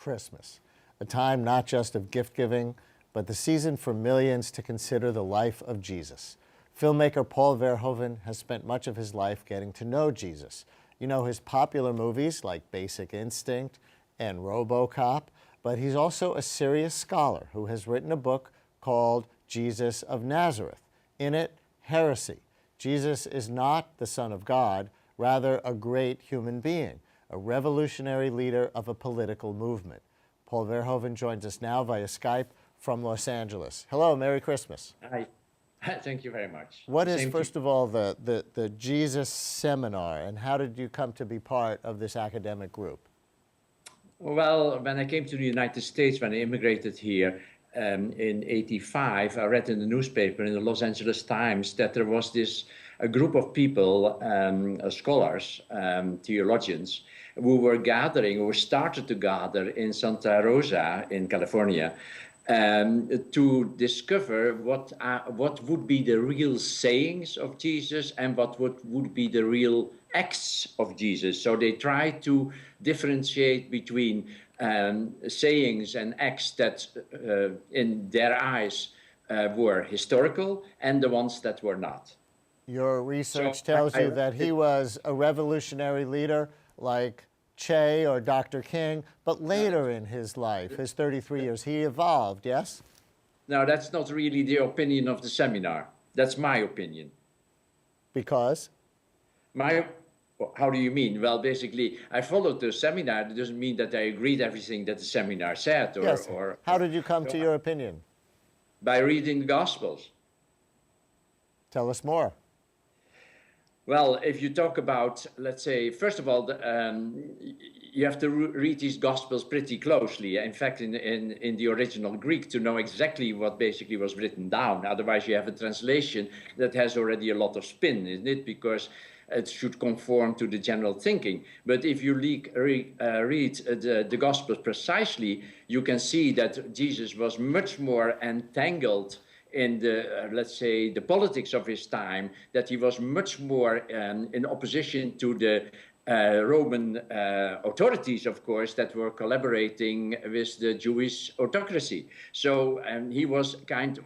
Christmas, a time not just of gift-giving, but the season for millions to consider the life of Jesus. Filmmaker Paul Verhoeven has spent much of his life getting to know Jesus. You know his popular movies like Basic Instinct and RoboCop, but he's also a serious scholar who has written a book called Jesus of Nazareth. In it, heresy. Jesus is not the Son of God, rather a great human being, a revolutionary leader of a political movement. Paul Verhoeven joins us now via Skype from Los Angeles. Hello, Merry Christmas. Hi. Thank you very much. What is, first of all, the Jesus Seminar, and how did you come to be part of this academic group? Well, when I came to the United States, when I immigrated here in '85, I read in the newspaper, in the Los Angeles Times, that there was a group of people, scholars, theologians, who were gathering, or started to gather in Santa Rosa in California, to discover what would be the real sayings of Jesus and what would be the real acts of Jesus. So they try to differentiate between sayings and acts that in their eyes were historical and the ones that were not. Your research tells you that he was a revolutionary leader like Che or Dr. King, but later in his life, his 33 years, he evolved, yes? No, that's not really the opinion of the seminar. That's my opinion. Because? How do you mean? Well, basically, I followed the seminar. It doesn't mean that I agreed everything that the seminar said. Yes. How did you come to your opinion? By reading the Gospels. Tell us more. Well, if you talk about, let's say, first of all, you have to read these Gospels pretty closely. In fact, in the original Greek, to know exactly what basically was written down. Otherwise, you have a translation that has already a lot of spin, isn't it? Because it should conform to the general thinking. But if you read the Gospels precisely, you can see that Jesus was much more entangled in the, let's say, the politics of his time, that he was much more in opposition to the Roman authorities, of course, that were collaborating with the Jewish autocracy. So he was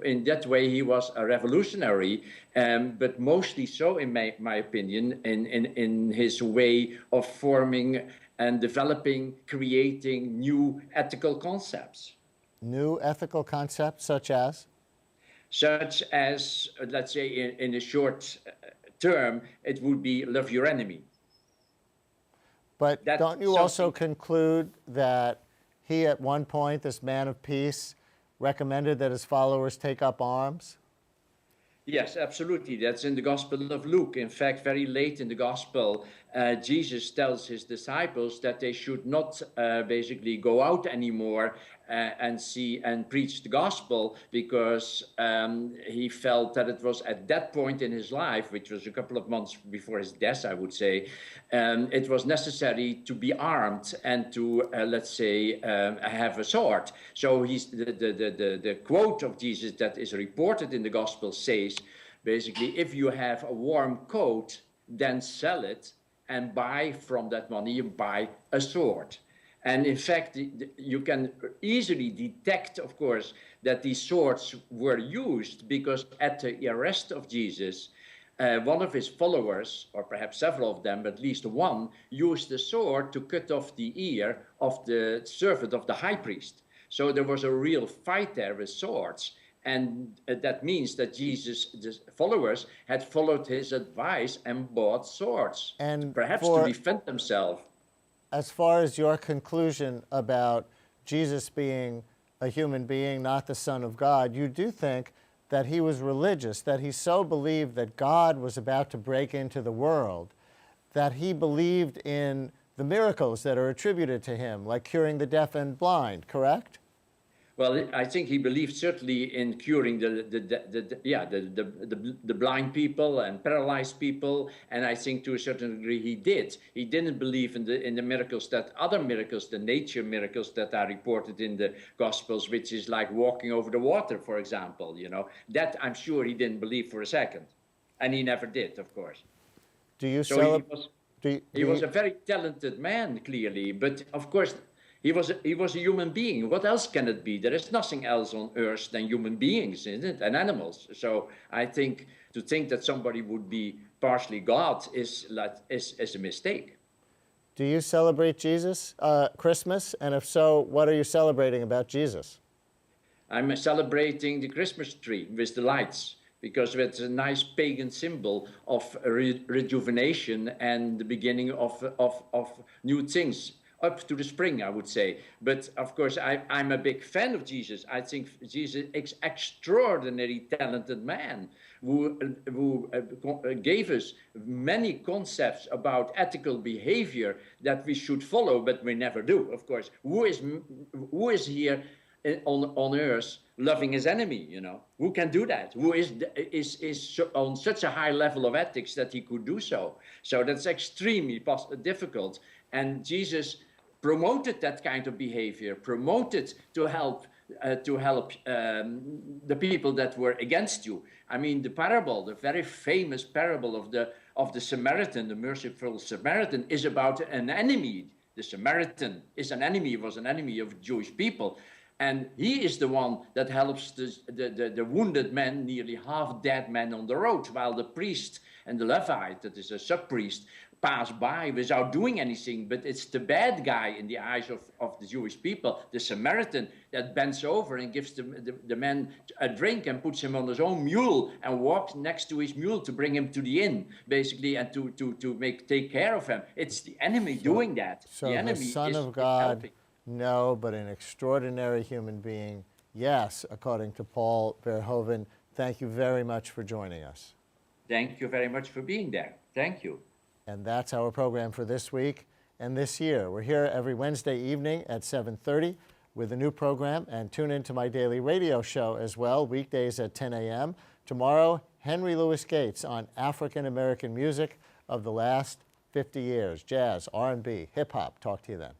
in that way, he was a revolutionary, but mostly so, in my opinion, in his way of forming and developing, creating new ethical concepts. New ethical concepts, such as? Such as, let's say, in a short term, it would be love your enemy. But don't you also conclude that he, at one point, this man of peace, recommended that his followers take up arms? Yes, absolutely. That's in the Gospel of Luke. In fact, very late in the Gospel, Jesus tells his disciples that they should not basically go out anymore and see and preach the gospel, because he felt that it was at that point in his life, which was a couple of months before his death, I would say, it was necessary to be armed and to, let's say, have a sword. So the quote of Jesus that is reported in the gospel says, basically, if you have a warm coat, then sell it and buy from that money, you buy a sword. And in fact, you can easily detect, of course, that these swords were used, because at the arrest of Jesus, one of his followers, or perhaps several of them, but at least one, used a sword to cut off the ear of the servant of the high priest. So there was a real fight there with swords. And that means that Jesus' followers had followed his advice and bought swords, and perhaps to defend themselves. As far as your conclusion about Jesus being a human being, not the Son of God, you do think that he was religious, that he so believed that God was about to break into the world, that he believed in the miracles that are attributed to him, like curing the deaf and blind, correct? Well, I think he believed certainly in curing the blind people and paralyzed people, and I think to a certain degree he did. He didn't believe in the miracles, that other miracles, the nature miracles that are reported in the Gospels, which is like walking over the water, for example. You know, that I'm sure he didn't believe for a second, and he never did, of course. Do you so he was a very talented man, clearly, but of course He was a human being. What else can it be? There is nothing else on earth than human beings, isn't it? And animals. So I think to think that somebody would be partially God is a mistake. Do you celebrate Jesus, Christmas? And if so, what are you celebrating about Jesus? I'm celebrating the Christmas tree with the lights, because it's a nice pagan symbol of rejuvenation and the beginning of new things up to the spring, I would say. But of course, I'm a big fan of Jesus. I think Jesus is extraordinarily talented man who gave us many concepts about ethical behavior that we should follow, but we never do, of course. Who is here on earth loving his enemy? Who can do that? Who is on such a high level of ethics that he could do so? So that's extremely difficult. And Jesus promoted that kind of behavior, promoted to help the people that were against you. I mean, the very famous parable of the Samaritan, the merciful Samaritan, is about an enemy. The Samaritan was an enemy of Jewish people. And he is the one that helps the wounded man, nearly half dead man on the road, while the priest and the Levite, that is a sub-priest, pass by without doing anything. But it's the bad guy in the eyes of the Jewish people, the Samaritan, that bends over and gives the man a drink and puts him on his own mule and walks next to his mule to bring him to the inn, basically, and to take care of him. It's the enemy doing that. So the enemy Son of God, no, but an extraordinary human being, yes, according to Paul Verhoeven. Thank you very much for joining us. Thank you very much for being there. Thank you. And that's our program for this week and this year. We're here every Wednesday evening at 7:30 with a new program, and tune into my daily radio show as well, weekdays at 10 a.m. Tomorrow, Henry Louis Gates on African American music of the last 50 years, jazz, R&B, hip-hop. Talk to you then.